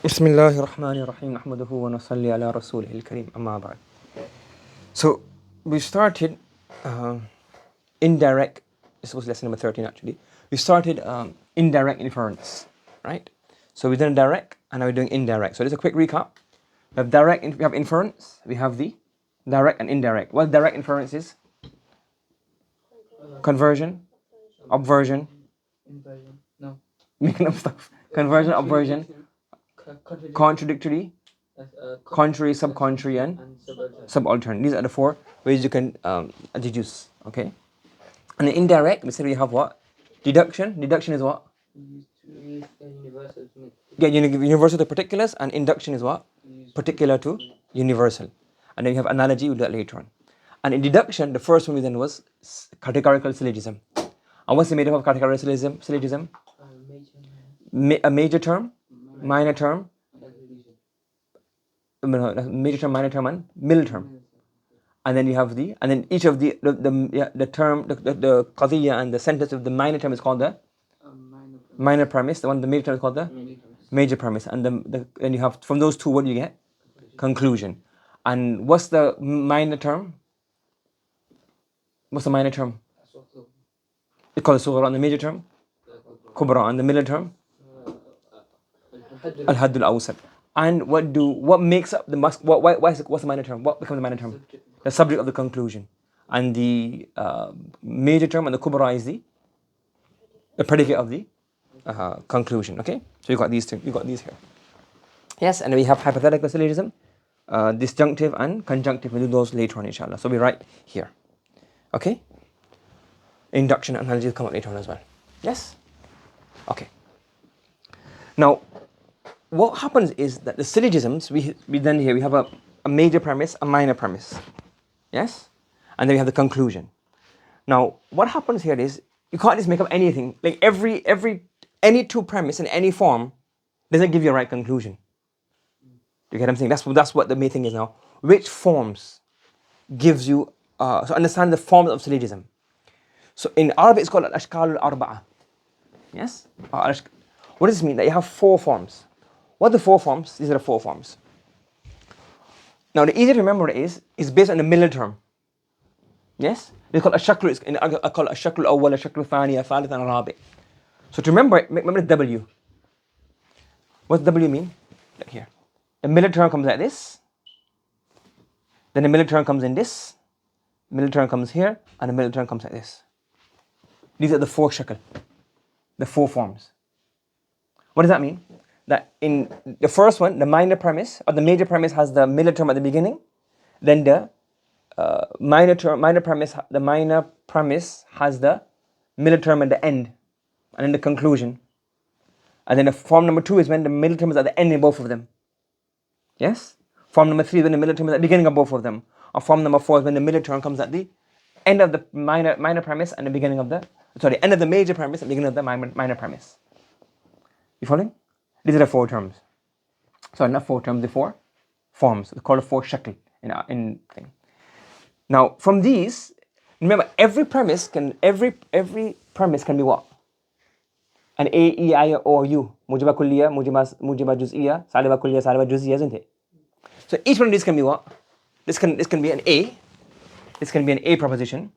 Bismillahir Rahmanir Rahim. Nahmaduhu wa nusalli ala rasulihil kareem. Amma ba'd. So we started indirect. This was lesson number 13 actually. We started indirect inference, right? So we've done direct and now we're doing indirect. So just a quick recap. We have direct, we have inference, we have the direct and indirect. What direct inference is? Conversion, obversion, Inversion. No. making up stuff. Conversion, obversion, contradictory, contrary, subcontrary, and subaltern. These are the four ways you can deduce. Okay. And the indirect, we said we have what? Deduction. Deduction is what? Universal to make. Yeah, universal to particulars, and induction is what? Particular to universal. And then you have analogy. We'll do that later on. And in deduction, the first one we then was categorical syllogism. And what's the made up of categorical syllogism? A major term, minor term, major term, minor term, and middle term. And then you have and then each of the term, the qadiyya and the sentence of the minor term is called the minor premise. The major term is called the major premise. And then you have, from those two, what do you get? Conclusion. And what's the minor term? What's the minor term? It's called sughra. And the major term? Kubra. And the middle term? Al-Hadd al-Awsat. And what makes up what's the minor term? What becomes the minor term? The subject of the conclusion. And the major term and the kubra is the predicate of the conclusion. Okay? So you got these two. You got these here. Yes, and we have hypothetical syllogism, disjunctive and conjunctive. We'll do those later on, inshallah. So we're right here. Okay? Induction and analogy will come up later on as well. Yes? Okay. Now, what happens is that the syllogisms, we then here, we have a major premise, a minor premise. Yes? And then we have the conclusion. Now, what happens here is, you can't just make up anything. Like any two premise in any form doesn't give you a right conclusion. You get what I'm saying? That's what the main thing is now. Which forms gives you, so understand the forms of syllogism. So in Arabic it's called al-ashkal al-arba'a. Yes? What does this mean? That you have four forms. What are the four forms? These are the four forms. Now the easy to remember is based on the middle term. Yes? It's called ashaklu. I call it ashaklu awwal, ashaklu thaniya, thalith, and rabi. So to remember the W. What does W mean? Look here. The middle term comes like this. Then the middle term comes in this. Middle term comes here, and the middle term comes like this. These are the four shakl. The four forms. What does that mean? That in the first one, the minor premise or the major premise has the middle term at the beginning. Then the minor premise has the middle term at the end, and then the conclusion. And then the form number 2 is when the middle term is at the end in both of them. Yes? Form number 3 is when the middle term is at the beginning of both of them. Or form number 4 is when the middle term comes at the end of the minor premise and the beginning of end of the major premise and beginning of the minor premise. You following? These are the four terms. Sorry, not four terms, the four forms. It's called the four shakl in thing. Now, from these, remember every premise can be what? An A, E, I, O, or U. Mujiba kulliya, mujiba juz'iyya, saliba kulliya, saliba juz'iyya, isn't it? So each one of these can be what? This can be an A. This can be an A proposition.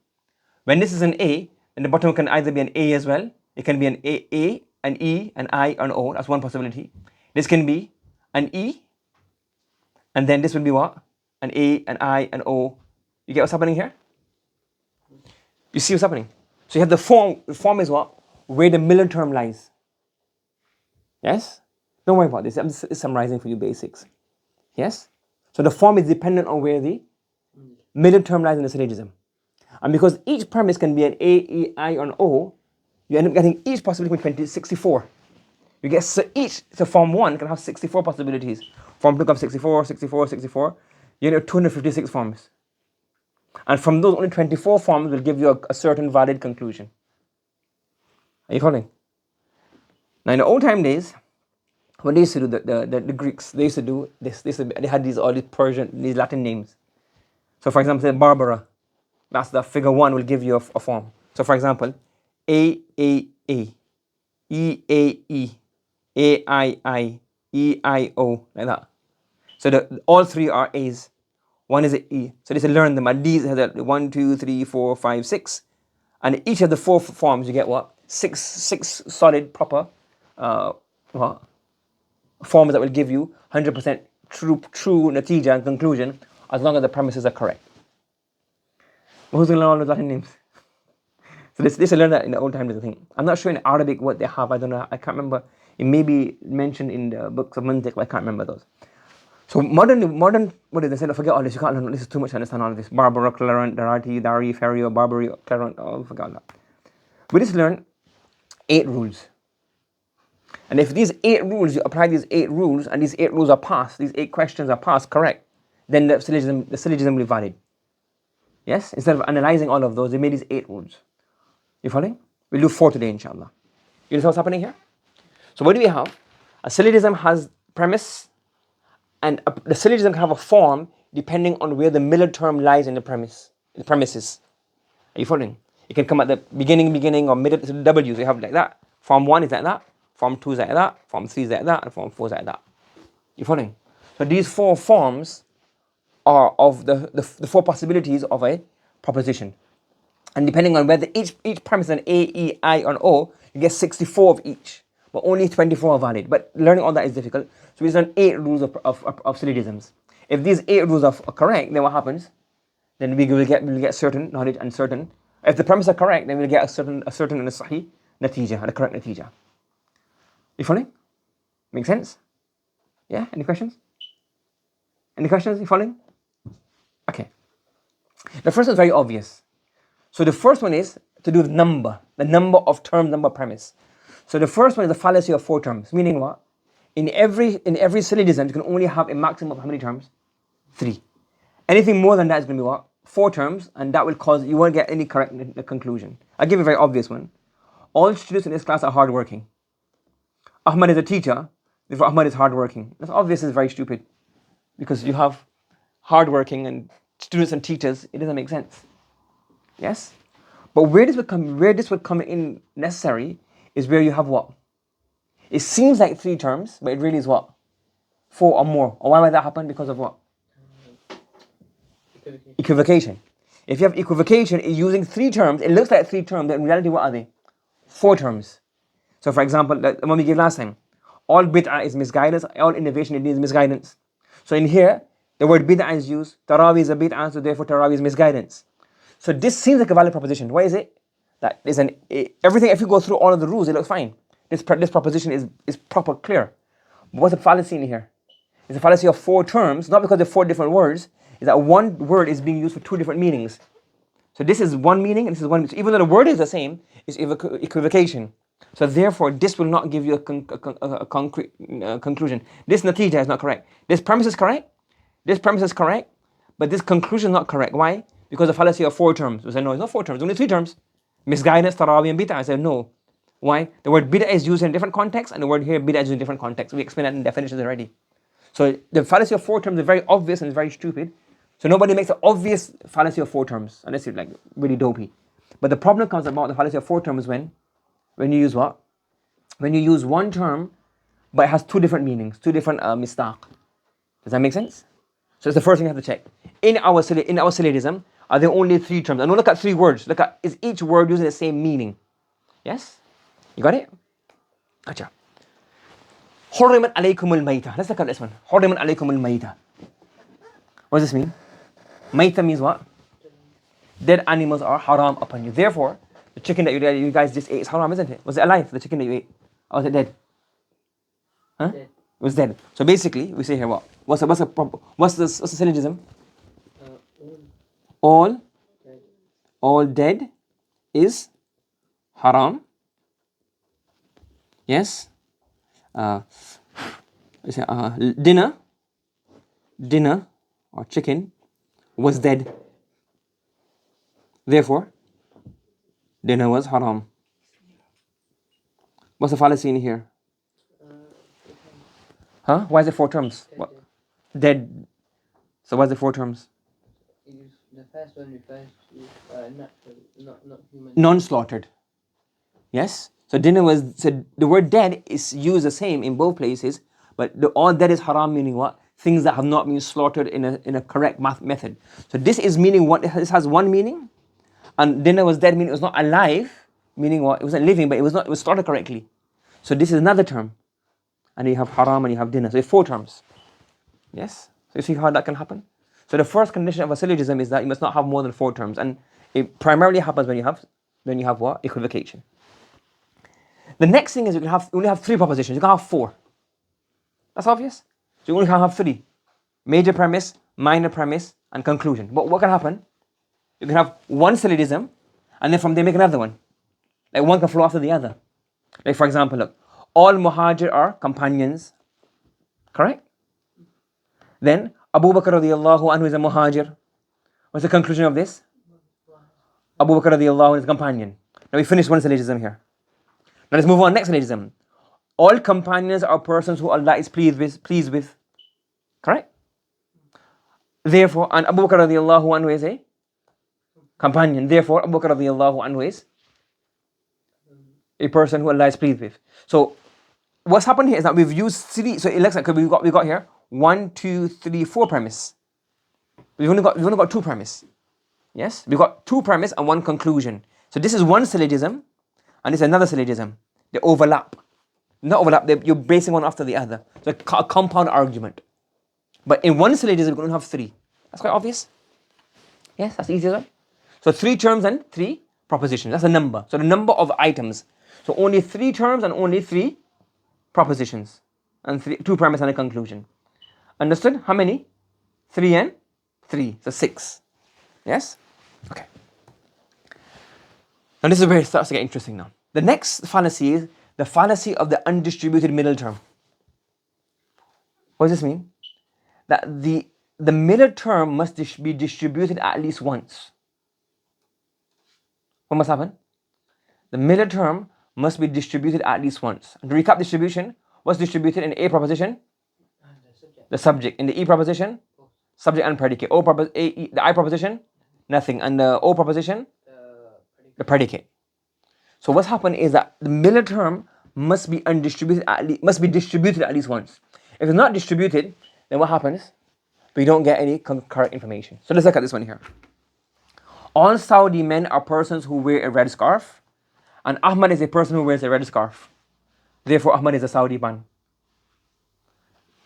When this is an A, then the bottom can either be an A as well. It can be an A, an E, an I, an O. That's one possibility. This can be an E, and then this will be what? An A, an I, an O. You get what's happening here? You see what's happening? So you have the form. The form is what? Where the middle term lies. Yes? Don't worry about this. I'm just summarizing for you basics. Yes? So the form is dependent on where the middle term lies in the syllogism. And because each premise can be an A, E, I, or an O, you end up getting each possibility from 64. You get so form 1 can have 64 possibilities. Form 2 can have 64, 64, 64. You have 256 forms. And from those, only 24 forms will give you a certain valid conclusion. Are you following? Now in the old time days, when they used to do the Greeks, they used to do this. They had all these Persian, these Latin names. So for example, say Barbara. That's the figure 1 will give you a form. So for example, A, E, A, E, E, I, O, like that. So all three are A's. One is an E. So they say learn them. And these have 1, 2, 3, 4, 5, 6. And each of the 4 forms, you get what? Six solid, proper what? Forms that will give you 100% true natija and conclusion as long as the premises are correct. Who's going to learn all the Latin names? So this I learned that in the old times, I think. I'm not sure in Arabic what they have. I don't know. I can't remember. It may be mentioned in the books of Mantiq, but I can't remember those. So modern, what did they say? Forget all this. You can't learn. This is too much to understand all of this. Barbara, Clarent, Darati, Dari, Ferio, Barbary, Clarent. Oh, forgot that. We just learn 8 rules. And if these 8 rules, you apply these 8 rules, and these 8 rules are passed, these 8 questions are passed correct, then the syllogism will be valid. Yes? Instead of analyzing all of those, they made these 8 rules. You following? We'll do 4 today, inshallah. You understand what's happening here? So what do we have? A syllogism has premise, and the syllogism can have a form depending on where the middle term lies in the premises. Are you following? It can come at the beginning or middle, so the W's, you have like that. Form 1 is like that, form 2 is like that, form 3 is like that, and form 4 is like that. You following? So these 4 forms are of the 4 possibilities of a proposition. And depending on whether each premise is an A, E, I, or O, you get 64 of each. But only 24 are valid. But learning all that is difficult. So we've done 8 rules of syllogisms. If these 8 rules are correct, then what happens? Then we will get certain knowledge and certain. If the premises are correct, then we'll get a certain and a sahih natija, the correct natija. You following? Make sense? Yeah? Any questions? Any questions? You following? Okay. The first one is very obvious. So the first one is to do with the number of terms, number premise. So the first one is the fallacy of 4 terms, meaning what? In every syllogism, you can only have a maximum of how many terms? 3. Anything more than that is going to be what? 4 terms, and that will cause, you won't get any correct conclusion. I'll give you a very obvious one. All students in this class are hardworking. Ahmad is a teacher, therefore Ahmad is hardworking. That's obvious, it's very stupid. Because you have hardworking and students and teachers, it doesn't make sense. Yes? But where this would come in necessary is where you have what? It seems like 3 terms, but it really is what? 4 or more. Or why might that happen? Because of what? Equivocation. If you have equivocation using 3 terms, it looks like 3 terms, but in reality what are they? 4 terms. So for example, the one we gave last time, all bid'ah is misguidance, all innovation is misguidance. So in here, the word bid'ah is used, tarawi is a bid'ah, so therefore tarawi is misguidance. So this seems like a valid proposition. Why is it? That is everything, if you go through all of the rules, it looks fine. This proposition is proper, clear. But what's the fallacy in here? It's a fallacy of 4 terms, not because they're 4 different words, is that one word is being used for 2 different meanings. So this is one meaning, and this is one meaning. So even though the word is the same, it's equivocation. So therefore, this will not give you a concrete conclusion. This natija is not correct. This premise is correct. This premise is correct, but this conclusion is not correct. Why? Because the fallacy of 4 terms. We say, no, it's not 4 terms, only 3 terms. Misguidance, tarawi, and bid'ah. I said, no. Why? The word bid'ah is used in a different context, and the word here, bid'ah, is used in a different context. We explained that in definitions already. So the fallacy of 4 terms is very obvious and it's very stupid. So nobody makes an obvious fallacy of 4 terms, unless you're like really dopey. But the problem comes about the fallacy of 4 terms when you use what? When you use one term, but it has 2 different meanings, 2 different mistaq. Does that make sense? So it's the first thing you have to check. In our syllogism, are there only 3 terms? And don't look at 3 words. Look at, is each word using the same meaning? Yes? You got it? Gotcha. حُرِّمَتْ عَلَيْكُمُ الْمَيْتَةِ. Let's look at this one. حُرِّمَتْ عَلَيْكُمُ الْمَيْتَةِ. What does this mean? Maita means what? Dead animals are haram upon you. Therefore, the chicken that you guys just ate is haram, isn't it? Was it alive, the chicken that you ate? Or was it dead? Huh? Dead. It was dead. So basically, we say here what? What's the syllogism? All dead is haram. Yes. Dinner or chicken was dead. Therefore, dinner was haram. What's the fallacy in here? Huh? Why is it 4 terms? What? Dead. So why is it 4 terms? The first one refers to natural, not human. Non-slaughtered. Yes? So dinner was, so the word dead is used the same in both places, But all that is haram meaning what? Things that have not been slaughtered in a correct method. So this is meaning what? This has one meaning, and dinner was dead meaning it was not alive, meaning what? It wasn't living, but it was slaughtered correctly. So this is another term, and you have haram and you have dinner. So you have 4 terms. Yes. So you see how that can happen. So the first condition of a syllogism is that you must not have more than 4 terms, and it primarily happens when you have what? Equivocation. The next thing is you only have 3 propositions. You can't have 4. That's obvious. So you only can have 3. Major premise, minor premise, and conclusion. But what can happen? You can have one syllogism, and then from there make another one. Like one can flow after the other. Like for example, look, all muhajir are companions. Correct? Then Abu Bakr radiallahu anhu is a muhajir. What's the conclusion of this? Abu Bakr radiallahu anhu is a companion. Now we finished one syllogism here. Now let's move on. Next syllogism. All companions are persons who Allah is pleased with. Correct? Therefore, and Abu Bakr radiallahu anhu is a companion. Therefore, Abu Bakr radiallahu anhu is a person who Allah is pleased with. So, what's happened here is that we've used 3. So it looks like we got here 1, 2, 3, 4 premise. We've only got 2 premise. Yes, we've got 2 premise and 1 conclusion. So this is one syllogism, and this is another syllogism. They overlap. Not overlap. You're basing one after the other. So a compound argument. But in one syllogism, we're going to have 3. That's quite obvious. Yes, that's easy, right? So 3 terms and 3 propositions. That's a number. So the number of items. So only 3 terms and only 3 propositions. And 2 premise and a conclusion. Understood? How many? 3 and 3. So 6. Yes? Okay. Now this is where it starts to get interesting now. The next fallacy is the fallacy of the undistributed middle term. What does this mean? That the middle term must be distributed at least once. What must happen? The middle term must be distributed at least once. And to recap distribution, what's distributed in A proposition? The subject. In the E proposition? Subject and predicate. The I proposition? Nothing. And the O proposition? The predicate. So what's happened is that the middle term must be distributed at least once. If it's not distributed, then what happens? We don't get any correct information. So let's look at this one here. All Saudi men are persons who wear a red scarf, and Ahmad is a person who wears a red scarf. Therefore, Ahmad is a Saudi man.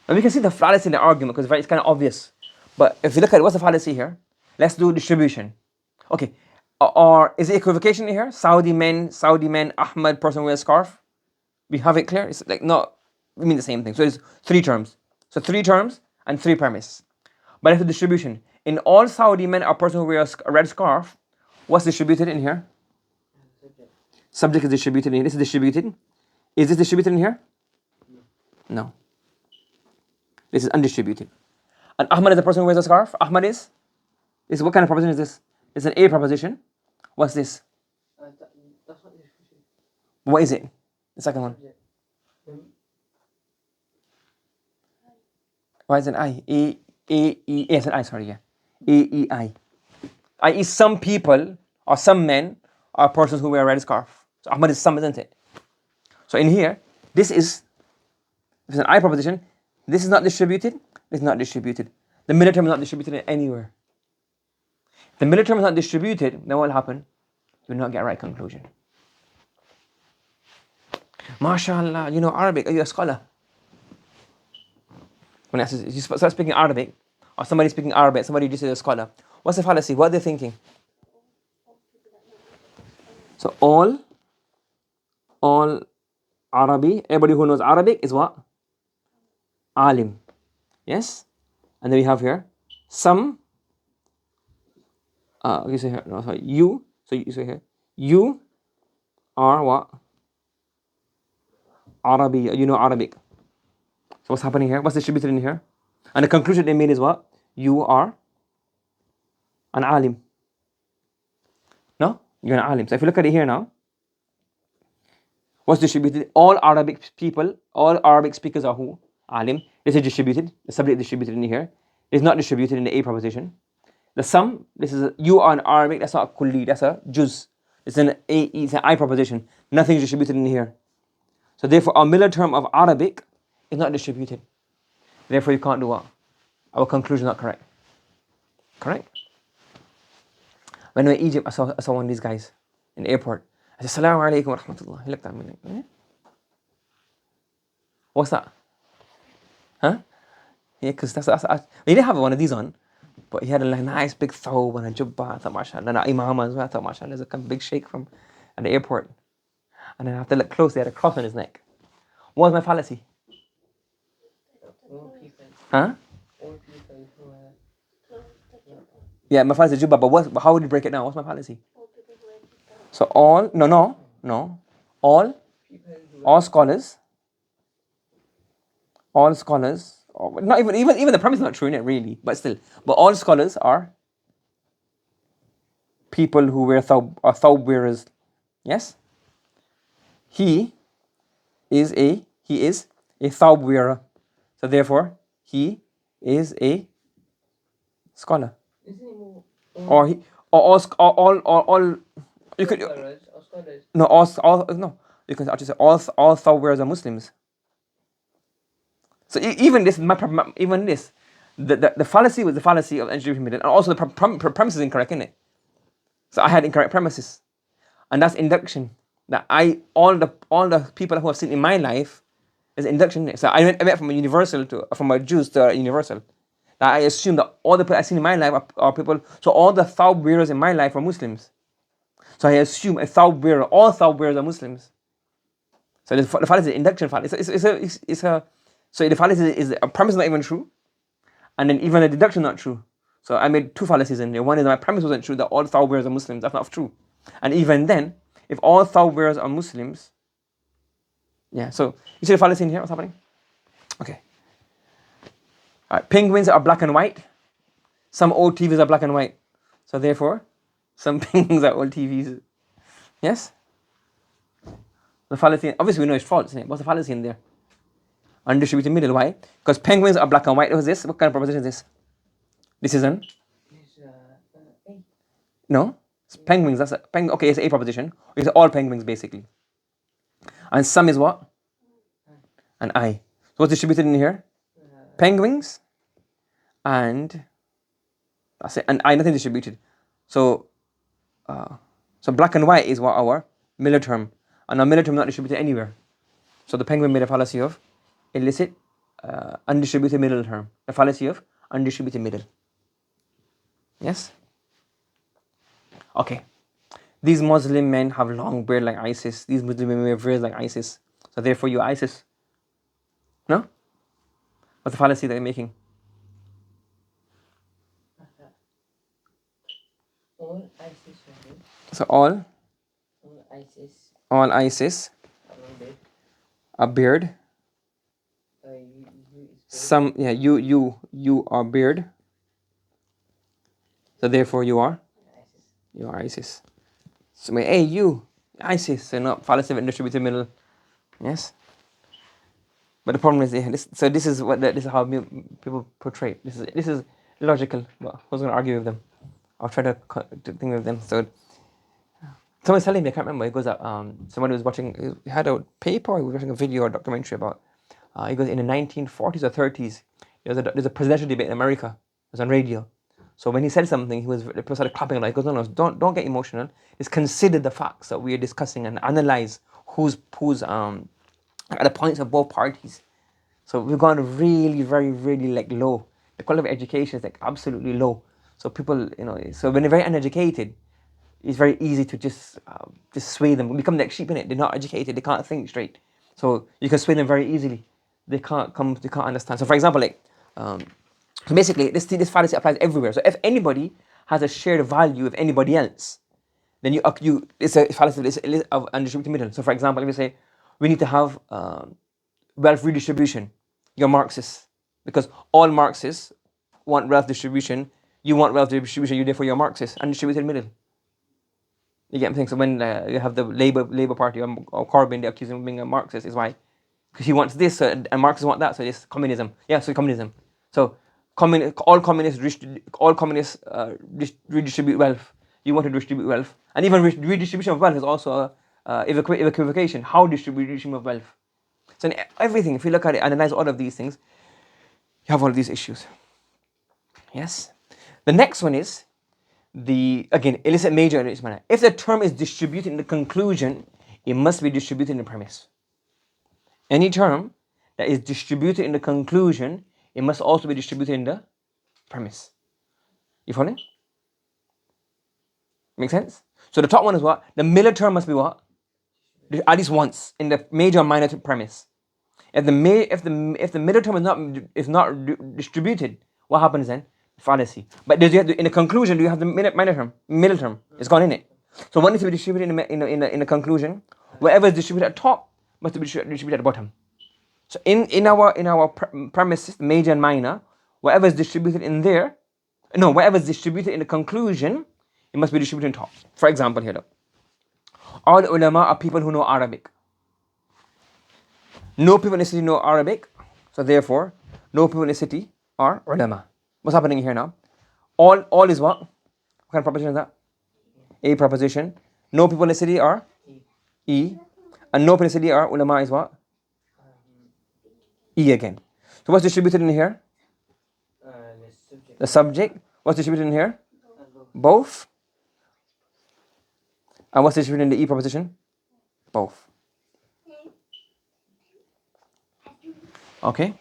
And we can see the fallacy in the argument because it's kind of obvious. But if you look at it, what's the fallacy here? Let's do distribution. Okay. Or is it equivocation here? Saudi men, Ahmad, person wears a scarf. We have it clear? It's like not, we mean the same thing. So it's 3 terms. So 3 terms and 3 premise. But if the distribution, in all Saudi men are person who wears a red scarf, what's distributed in here? Subject is distributed in here. This is distributed. Is this distributed in here? No. This is undistributed. And Ahmad is the person who wears a scarf. Ahmad is what kind of proposition is this? It's an A proposition. What's this? That's not distribution. What is it? The second one. Why is it an I? It's an I, sorry, yeah. A-E-I. I.e. some people or some men are persons who wear a red scarf. So Ahmad is some, isn't it? So in here, this is, if it's an I proposition, this is not distributed, this is not distributed. The middle term is not distributed anywhere. If the middle term is not distributed, then what will happen? You will not get a right conclusion. MashaAllah, you know Arabic, are you a scholar? When you start speaking Arabic, or somebody speaking Arabic, somebody just is a scholar, what's the fallacy? What are they thinking? So all Arabi, everybody who knows Arabic is what? Alim. Yes? And then we have here some, you say here, no, sorry, you, so you say here, you are what? Arabi, you know Arabic. So what's happening here? What's distributed in here? And the conclusion they made is what? You are an alim. No? You're an alim. So if you look at it here now, what's distributed? All Arabic people, all Arabic speakers are who? Alim. This is distributed. The subject is distributed in here. It's not distributed in the A proposition. The sum, this is you are an Arabic, that's not a kulli, that's a juz. It's an I proposition. Nothing is distributed in here. So therefore, our middle term of Arabic is not distributed. Therefore, you can't do what? Our conclusion is not correct. Correct? When we were in Egypt, I saw one of these guys in the airport. I said, Assalamu alaikum wa rahmatullah. He looked at me like, eh? What's that? Huh? Yeah, because he didn't have one of these on, but he had a nice big thawb and a jubbah. I thought, mashallah, and an imam as well. I thought, mashallah, there's a kind of big sheikh from at the airport. And then I have to look close, he had a cross on his neck. What was my fallacy? Huh? Yeah, my fallacy is jubbah, but how would you break it down? What's my fallacy? So all scholars, not even the premise is not true in it really, but still, but all scholars are people who wear thawb wearers. Yes? He is a thawb wearer. So therefore, he is a scholar. Or all you could no, you can actually say all thawb wearers are Muslims. So even this, the fallacy was the fallacy of undistributed, and also the premise is incorrect, isn't it? So I had incorrect premises, and that's induction. That all the people who have seen in my life is induction. So I went from a Jews to a universal. That I assume that all the people I've seen in my life are people. So all the thawb wearers in my life are Muslims. So I assume all thawb wearers are Muslims. So the fallacy is induction fallacy. So the fallacy is a premise not even true, and then even a deduction not true. So I made two fallacies in there. One is that my premise wasn't true, that all thawb wearers are Muslims. That's not true. And even then, if all thawb wearers are Muslims, yeah. So you see the fallacy in here? What's happening? Okay. All right. Penguins are black and white. Some old TVs are black and white. So therefore, some penguins are old TVs. Yes. The fallacy. Obviously, we know it's false. Isn't it? What's the fallacy in there? Undistributed middle. Why? Because penguins are black and white. What's this? What kind of proposition is this? This is an? No. It's penguins. That's a okay. It's a proposition. It's all penguins basically. And some is what? An I. So what's distributed in here? Penguins. And that's it. And I, nothing distributed. So black and white is what our Miller term. And our Miller term is not distributed anywhere. So the penguin made a fallacy of illicit, undistributed middle term. The fallacy of undistributed middle. Yes? Okay. These Muslim men have long beard like ISIS. These Muslim women wear beards like ISIS. So therefore you're ISIS. No? What's the fallacy that you're making? All ISIS. So all ISIS. A beard. Some you are beard. So therefore you are ISIS. So hey you ISIS. So not fallacy of undistributed middle. Yes. But the problem is this is how people portray. This is logical. But who's going to argue with them? I'll try to think with them. So someone's telling me, I can't remember. He goes up. Somebody was watching. He had a paper. He was watching a video or a documentary about. He goes in the 1940s or 30s. There's a presidential debate in America. It was on radio. So when he said something, people started clapping. Like, he goes, no, don't get emotional. Just consider the facts that we are discussing and analyze who's at the points of both parties. So we've gone really, very, really like low. The quality of education is like absolutely low. So people, so when they're very uneducated, it's very easy to just sway them. We become like sheep in it. They're not educated. They can't think straight. So you can sway them very easily. They can't understand. So for example, so basically this fallacy applies everywhere. So if anybody has a shared value with anybody else, then it's a fallacy of undistributed middle. So for example, let me say we need to have wealth redistribution. You're Marxist because all Marxists want wealth distribution. You want wealth distribution. Therefore you're Marxist. Undistributed middle. You get what I'm saying? So when you have the Labour Party or Corbyn, they accuse him of being a Marxist. Is why? Because he wants this and Marxists want that. So it's communism. Yeah, so communism. So all communists redistribute wealth. You want to distribute wealth. And even redistribution of wealth is also equivocation. How redistribution of wealth? So in everything, if you look at it, analyze all of these things, you have all of these issues. Yes. The next one is again, illicit major and illicit minor. If the term is distributed in the conclusion, it must be distributed in the premise. Any term that is distributed in the conclusion, it must also be distributed in the premise. You following? Make sense? So the top one is what? The Miller term must be what? At least once in the major and minor premise. If the middle term is not distributed, what happens then? Fallacy. But in the conclusion, do you have the minor term? Middle term. It's gone in it. So what needs to be distributed in the conclusion? Whatever is distributed at top must be distributed at the bottom. So in our premises, major and minor, whatever is distributed in there, whatever is distributed in the conclusion, it must be distributed in top. For example, here, look. All ulama are people who know Arabic. No people in the city know Arabic, so therefore, no people in the city are ulama. What's happening here now? All is what? What kind of proposition is that? A proposition. No people in the city are E. And no people in the city are ulama is what? E again. So what's distributed in here? The subject. What's distributed in here? Both. And what's distributed in the E proposition? Both. Okay?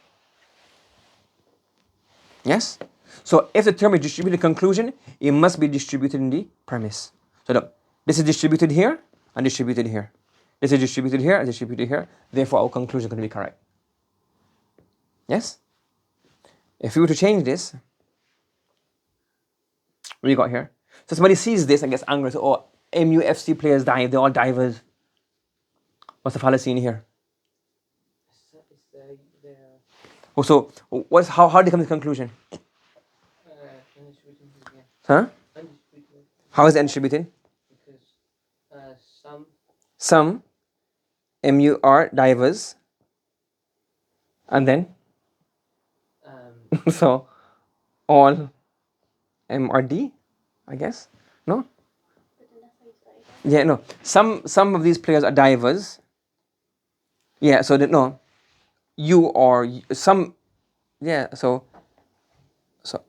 Yes? So if the term is distributed in conclusion, it must be distributed in the premise. So look, this is distributed here and distributed here. This is distributed here and distributed here. Therefore, our conclusion is going to be correct. Yes? If we were to change this, what do you got here? So somebody sees this and gets angry. So, oh, MUFC players dive. They're all divers. What's the fallacy in here? Oh, so how do you come to the conclusion? Huh? How is it undistributed? Because some MUR divers, and then so all MRD, I guess. No. Yeah, no. Some of these players are divers. Yeah, so that no. You or some. Yeah, so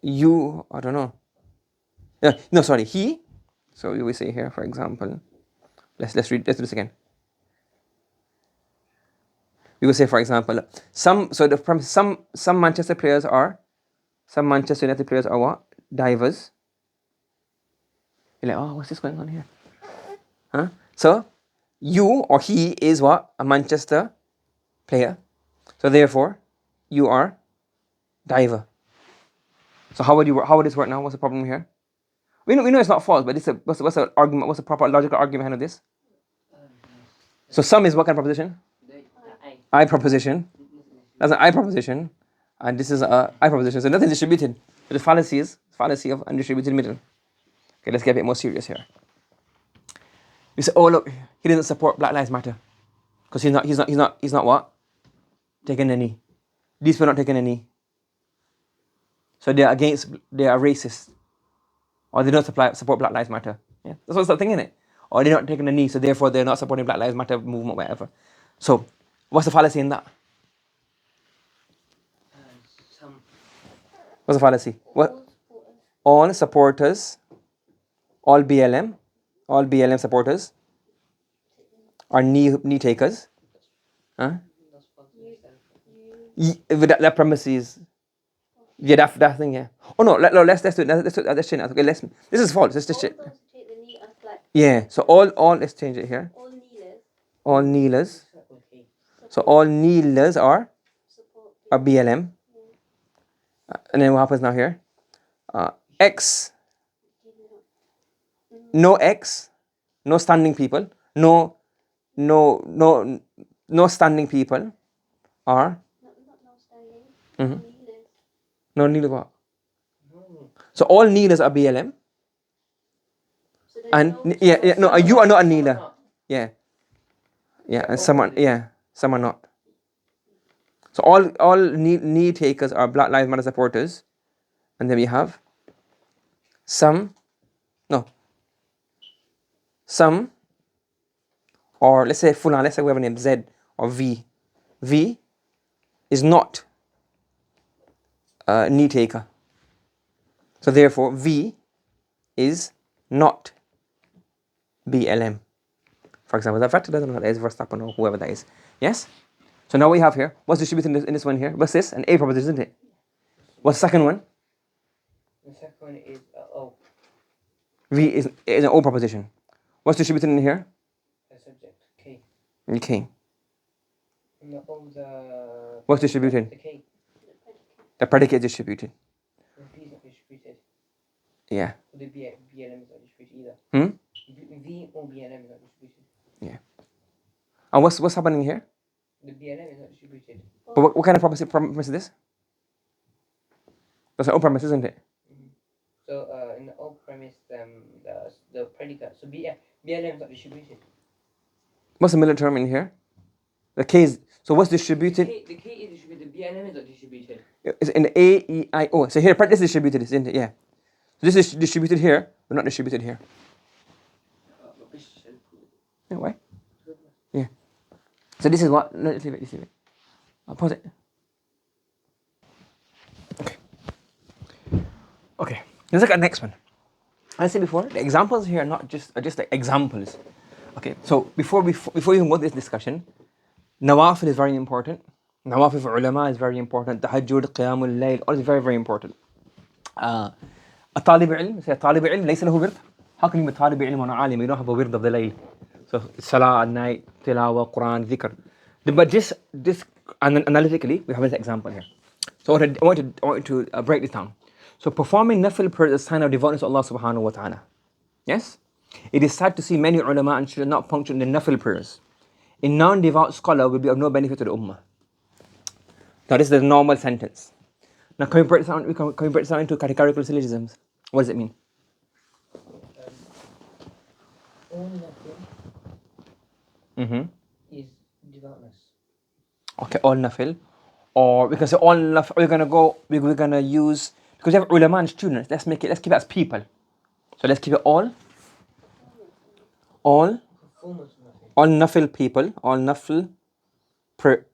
you. I don't know. Yeah, no, sorry. He. So we say here, for example. Let's do this again. We will say, for example, some Manchester players are, some Manchester United players are what? Divers. You're like, oh, what's this going on here? Huh? So, you or he is what? A Manchester player. So therefore, you are diver. So how would this work now? What's the problem here? We know it's not false, but what's the argument? What's the proper logical argument behind this? So some is what kind of proposition? I proposition. That's an I proposition, and this is a I proposition. So nothing is distributed. So the fallacy is fallacy of undistributed middle. Okay, let's get a bit more serious here. You say, oh look, he doesn't support Black Lives Matter because he's not what? Taking a knee. These people are not taking a knee. So they are racist, or they don't support Black Lives Matter. Yeah, that's what's the thing, isn't it? Or they're not taking a knee, so therefore they're not supporting Black Lives Matter movement, whatever. So, what's the fallacy in that? What's the fallacy? What? All supporters, all BLM supporters are knee takers. Huh? That premise is, yeah, that thing, yeah. Oh no, let's do it. Let's change it. Okay, this is false. Let's just change. Yeah. So all let's change it here. All kneelers. So all kneelers are BLM. And then what happens now here? X. No X. No standing people. No standing people are. Mm-hmm. No kneelers what? So all kneelers are BLM. And no, you are not a kneeler. Yeah. Yeah, and some are not. So all knee takers are Black Lives Matter supporters, and then we have some, or let's say we have a name Z or V. V is not knee taker. So therefore, V is not BLM. For example, the factor doesn't know what that is, Verstappen or whoever that is. Yes? So now we have here, what's distributed in this one here? What's this? An A proposition, isn't it? What's the second one? The second one is O. V is an O proposition. What's distributed in here? The subject, K. K. And the O, the... What's distributed? The K. The predicate is distributed. The P is not distributed. Yeah. The BLM is not distributed either. Hmm? V or BLM is not distributed. Yeah. And what's happening here? The BLM is not distributed. But what kind of premise is this? That's an O premise, isn't it? So in the O premise, the predicate. So BLM is not distributed. What's the middle term in here? The K is, so what's distributed? The K is distributed. BLM is not distributed. It's in A, E, I, O. So here, this is distributed, isn't it? Yeah. So this is distributed here, but not distributed here. Yeah, why? Yeah. So this is what? No, let's leave it. I'll pause it. Okay. Let's look at the next one. As I said before, the examples here are just like examples. Okay. So before we even go to this discussion, Nawafil is very important. Nawafil for ulama is very important. Tahajjud, Qiyamul Layl, all is very, very important. A talib ilm, say a talib ilm, laysa lahu wird. How can you be talib ilm and alim? You don't have a wird of the layl. So salah at night, tilawah, Quran, dhikr. But just analytically, we have an example here. So I want to break this down. So performing nafil prayer is a sign of devoutness to Allah subhanahu wa ta'ala. Yes? It is sad to see many ulama and should not function in nafil prayers. A non-devout scholar will be of no benefit to the ummah. Now this is the normal sentence. Now can we break this down into categorical syllogisms? What does it mean? All nafil is devoutness. Okay, all nafil. Or we can say all nafil, we're gonna use, because we have ulama and students, let's keep it as people. So let's keep it all nafil people, all nafil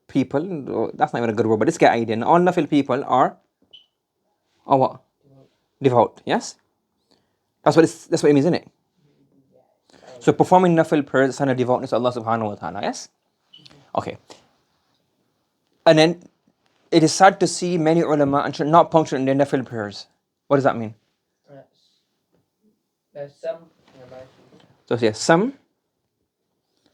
people, that's not even a good word, but let's get idea. All nafil people are what? Devout, yes? That's what it means, isn't it? So performing nafil prayer is a sign of devoutness to Allah subhanahu wa ta'ala, yes? Okay. And then it is sad to see many ulama and should not function in their nafil prayers. What does that mean? There's some. So yes, some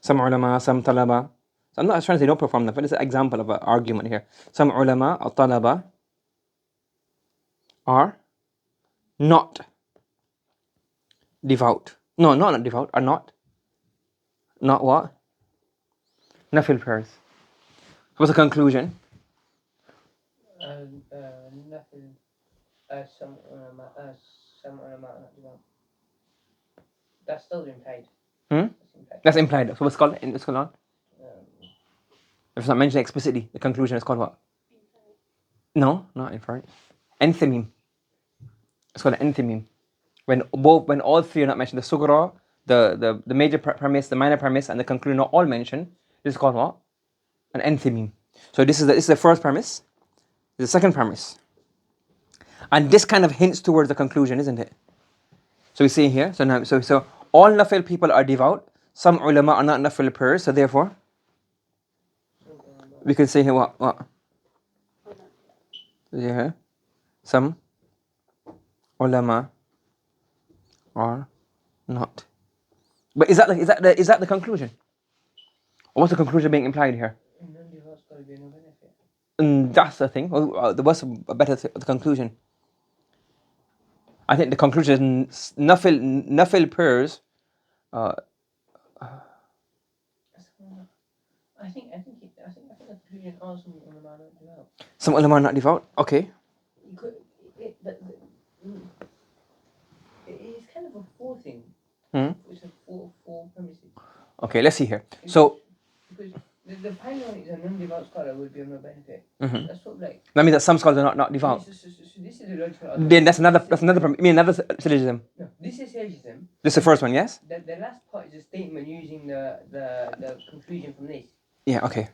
ulama, some talaba. So I'm not trying to say don't perform nafil. It's an example of an argument here. Some ulama or talaba are not devout. No, not devout. Are not what? Nafil prayers. What's the conclusion? Nafil. Some ulama are not devout. That's still implied. That's implied. So what's called in this Quran? If it's not mentioned explicitly, the conclusion is called what? No, not inferred. Enthamim. It's called an enthamim. When all three are not mentioned, the sugra, the major premise, the minor premise, and the conclusion are all mentioned, this is called what? An enthamim. So this is the first premise. This is the second premise. And this kind of hints towards the conclusion, isn't it? So we see here, so all nafil people are devout, some ulama are not nafil prayers, so therefore we can say here what? Yeah. Some ulama are not. But is that the conclusion? Or what's the conclusion being implied here? That's the thing. What's a better the conclusion? I think the conclusion is nafil prayers. I think the conclusion are some ulama are not devout. Some ulama are not devout. Okay. It's kind of a four thing. It's a four premises. Okay, let's see here. So because the final one is a non-devout scholar would be of no benefit. That's sort of like. that means that some scholars are not devout. So this is the logical. Then that's another another syllogism. No, this is syllogism. This is the first one, yes? The last part is a statement using the conclusion from this. Yeah, okay.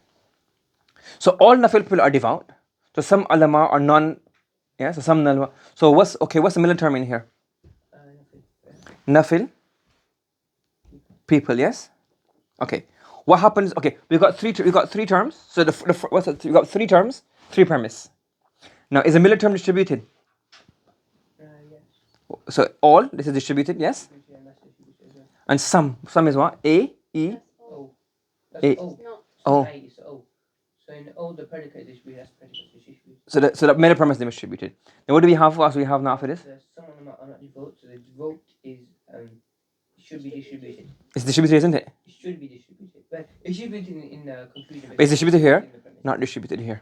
So all nafil people are devout. So some ulama are non. Yeah. So some ulama. So what's the middle term in here? Nafil people. Yes. Okay. What happens? Okay, we got three terms. So we got three terms, three premise. Now is the middle term distributed? Yes. So all this is distributed. Yes. And that's distributed as well. And some is what? A, E, O. A. That's O. O. I is O. So in O, the predicate is distributed. That's predicate distributed. So the middle premise is distributed. Then what do we have for us? We have now for this. Some of them are not devote. So the devote is should be distributed. It's distributed, isn't it? It should be distributed, but it should be in the conclusion. But it's distributed here, not distributed here.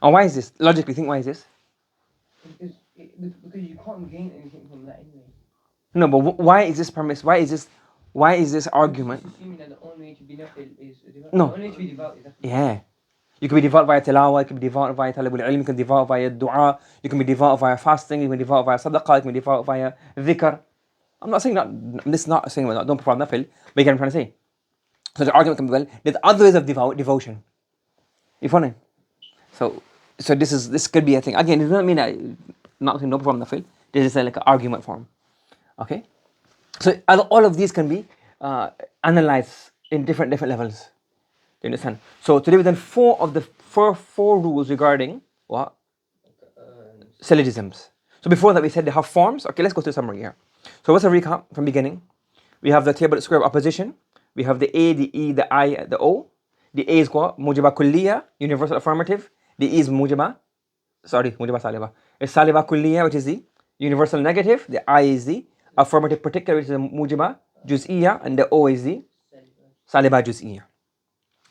And why is this? Logically, think why is this? Because you can't gain anything from that anyway. No, but why is this premise? Why is this argument? Assuming that the only way to be nafil is devout. No. The only way to be devout is nafil. Yeah. You can be devout via tilawa, you can be devout via talabul ilm, you can be devout via dua, you can be devout via fasting, you can be devout via sadaqah, you can be devout via dhikr. I'm not saying don't perform nafil, but you get what I'm trying to say. So the argument can be, well, there's other ways of devotion. You follow? So this could be a thing. Again, it doesn't mean that not saying no perform nafil. This is like an argument form. Okay? So all of these can be analyzed in different levels. Do you understand? So today we've done four rules regarding what? Syllogisms. So before that we said they have forms. Okay, let's go to the summary here. So what's a recap from beginning? We have the table square of opposition. We have the A, the E, the I, the O. The A is what? Mujiba kulliya, universal affirmative. The E is mujiba saliba. It's saliba kulliya, which is the universal negative. The I is the affirmative particular, which is the mujiba juz'iyya, and the O is the saliba juz'iyya.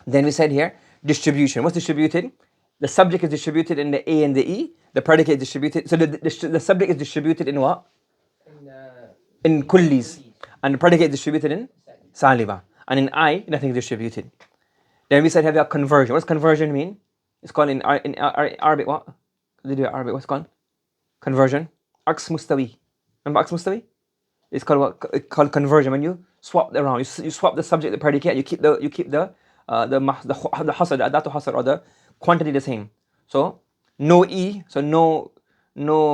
Then we said here, distribution. What's distributed? The subject is distributed in the A and the E. The predicate is distributed. So the subject is distributed in what? In kullis. And the predicate is distributed in saliba. And in I, nothing is distributed. Then we said have a conversion. What's conversion mean? It's called in Arabic what? What's it called? Conversion. Aks mustawi. Remember aks mustawi? It's called what? It's called conversion. When you swap around, you swap the subject, the predicate. You keep the hasr, the adatu hasr, or the quantity the same. So no E. So no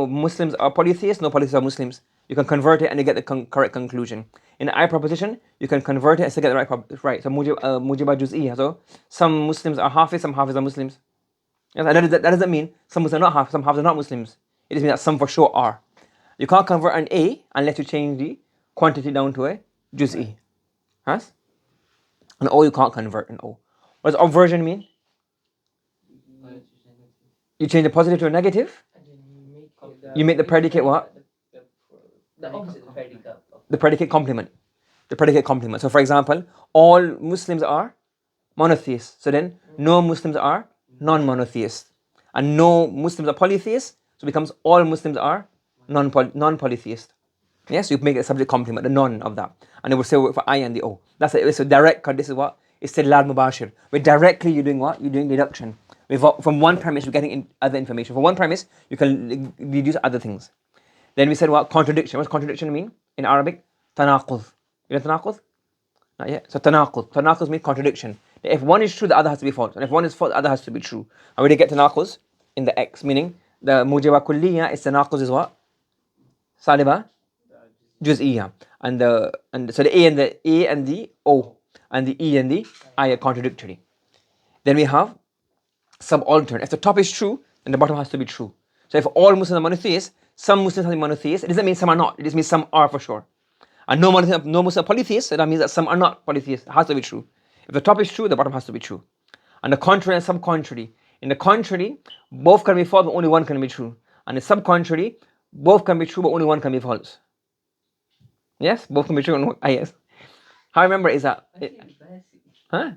Muslims are polytheists. No polytheists are Muslims. You can convert it and you get the correct conclusion. In the I proposition, you can convert it and still get the right. So mujiba juz'iyya. So some Muslims are Hafiz, some Hafiz are Muslims. Yes, that doesn't mean some Muslims are not Hafiz, some Hafiz are not Muslims. It just means that some for sure are. You can't convert an A unless you change the quantity down to a juz'i. Yes? An O you can't convert an O. What does obversion mean? You change the positive to a negative. You make the predicate what? The opposite of predicate. The predicate complement. The predicate complement. So for example, all Muslims are monotheists. So then no Muslims are non-monotheists. And no Muslims are polytheists. So it becomes all Muslims are non-polytheist. Yes, you make a subject complement, the non of that. And it will say for I and the O. That's it. It's a direct cut. This is what? Istidlal mubashir. Where directly you're doing what? You're doing deduction. From one premise, you're getting other information. From one premise, you can deduce other things. Then we said what? Contradiction. What's contradiction mean? In Arabic, tanaqud. You know tanaqud? Not yet. So tanaqud. Tanaqud means contradiction. If one is true, the other has to be false. And if one is false, the other has to be true. And we did get tanaqud in the X, meaning the mujiba kulliya is tanaqud is what? Saliba juz'iyya. And so the A and the O and the E and the I are contradictory. Then we have subaltern. If the top is true, then the bottom has to be true. So if all Muslims are monotheists, some Muslims have been monotheists. It doesn't mean some are not. It just means some are for sure. And no Muslim are polytheists, so that means that some are not polytheists. It has to be true. If the top is true, the bottom has to be true. And the contrary and sub-contrary. In the contrary, both can be false, but only one can be true. And the sub-contrary, both can be true, but only one can be false. Yes? Both can be true. Yes. How I remember is that... Huh?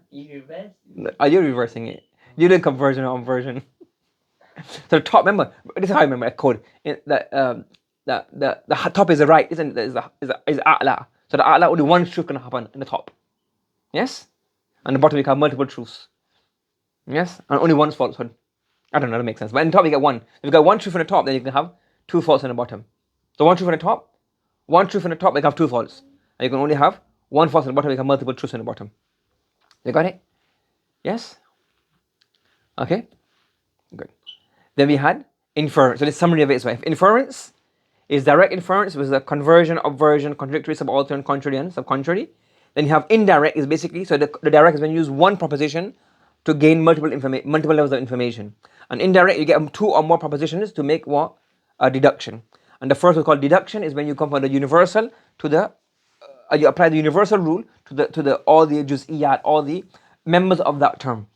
Are you reversing it? You did conversion or inversion. So the top, remember, this is how I remember a code. The top is the right, isn't it? Is a'la. So the a'la, only one truth can happen in the top. Yes? And the bottom you have multiple truths. Yes? And only one's falsehood. I don't know, that makes sense. But in the top you get one. If you got one truth in the top, then you can have two false in the bottom. So one truth in the top, you can have two false. And you can only have one false in the bottom, you can have multiple truths in the bottom. You got it? Yes? Okay, good. Then we had inference. So the summary of it is right. Inference is direct inference with the conversion, obversion, contradictory, subaltern, contrary, and subcontrary. Then you have indirect is basically, so the direct is when you use one proposition to gain multiple levels of information. And indirect, you get two or more propositions to make what? A deduction. And the first we call deduction is when you come from the universal to the, you apply the universal rule to the all the juz'iyat, all the members of that term.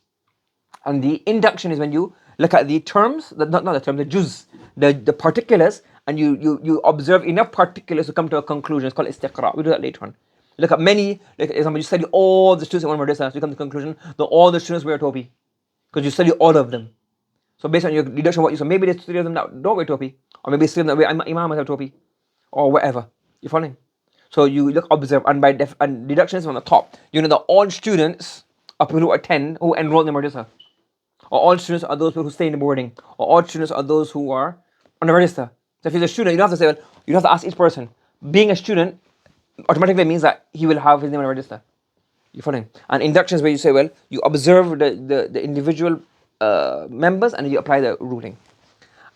And the induction is when you look at the terms, not the terms, the juz, the particulars, and you observe enough particulars to come to a conclusion. It's called istiqra. We'll do that later on. Look at many, like example, you study all the students in one madrasa, so you come to the conclusion that all the students wear topi. Because you study all of them. So based on your deduction, what you saw, maybe there's three of them that don't wear topi. Or maybe three of them that wear imam have topi. Or whatever. You following? So you look, observe, and by and deduction is on the top. You know that all students are people who attend, who enroll in the madrasa. Or all students are those who stay in the boarding. Or all students are those who are on the register. So if you're a student, you don't have to say, well, you don't have to ask each person. Being a student automatically means that he will have his name on the register. You following? And induction is where you say, well, you observe the individual members and you apply the ruling.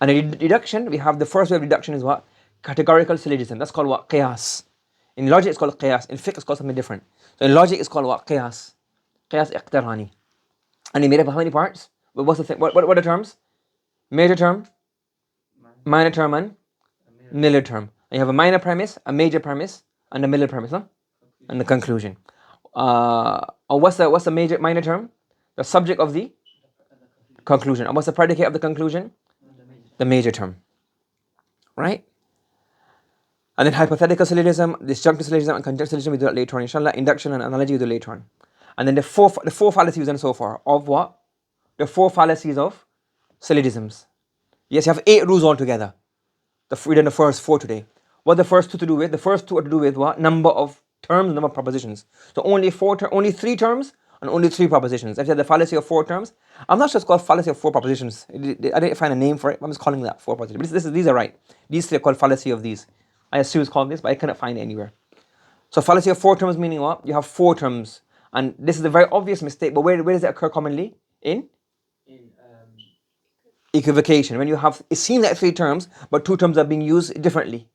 And in deduction, we have the first way of deduction is what? Categorical syllogism. That's called what? Qiyas. In logic, it's called qiyas. In fiqh, it's called something different. So in logic, it's called what? Qiyas. Qiyas iqtirani. And it's made up of how many parts? Well, what's the thing? What are the terms? Major term, minor term, and middle term. And you have a minor premise, a major premise, and a middle premise, no? And the conclusion. What's the minor term? The subject of the conclusion. And what's the predicate of the conclusion? The major term. Right? And then hypothetical syllogism, disjunctive syllogism, and conjunctive syllogism, we do that later on. Inshallah, induction and analogy, we do later on. And then the four fallacies we've done so far. Of what? The four fallacies of syllogisms. Yes, you have 8 rules altogether. We done the first 4 today. What are the first 2 to do with? The first 2 are to do with what? Number of terms, number of propositions. So only 3 terms and only 3 propositions. If you have the fallacy of 4 terms, I'm not sure it's called fallacy of 4 propositions. I didn't find a name for it. I'm just calling that 4 propositions. These are right. These 3 are called fallacy of these. I assume it's called this, but I cannot find it anywhere. So fallacy of 4 terms meaning what? You have 4 terms. And this is a very obvious mistake, but where does it occur commonly? In equivocation. When you have, it seems like 3 terms, but 2 terms are being used differently.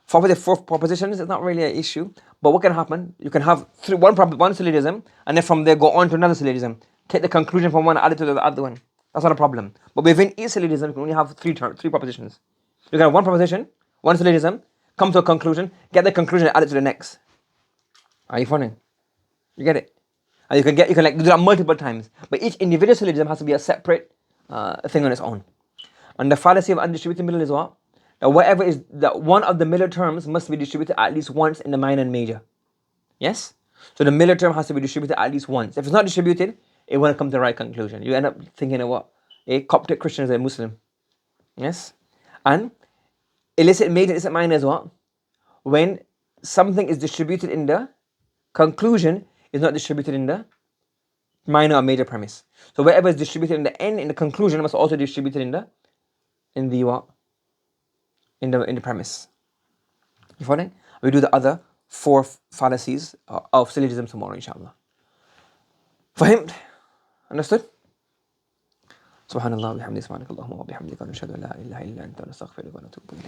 For the 4 propositions, it's not really an issue. But what can happen? You can have one syllogism, and then from there go on to another syllogism. Take the conclusion from one, add it to the other one. That's not a problem. But within each syllogism, you can only have 3 propositions. You can have one proposition, one syllogism, come to a conclusion, get the conclusion, and add it to the next. Are you following? You get it? And you can do that multiple times. But each individual syllogism has to be a separate thing on its own. And the fallacy of undistributed middle is what? That one of the middle terms must be distributed at least once in the minor and major. Yes? So the middle term has to be distributed at least once. If it's not distributed, it won't come to the right conclusion. You end up thinking of what? A Coptic Christian is a Muslim. Yes? And illicit major, illicit minor is what? When something is distributed in the conclusion, is not distributed in the minor or major premise. So wherever is distributed in the end, in the conclusion, must also be distributed in the what? In the premise. You following? We do the other 4 fallacies of syllogism tomorrow, inshallah. Fahimed? Understood? Subhanallah, bihamdi, subhanakallahumma wa bihamdika, nashhadu an la ilaha illa anta, nastaghfiruka wa natubu ilayk.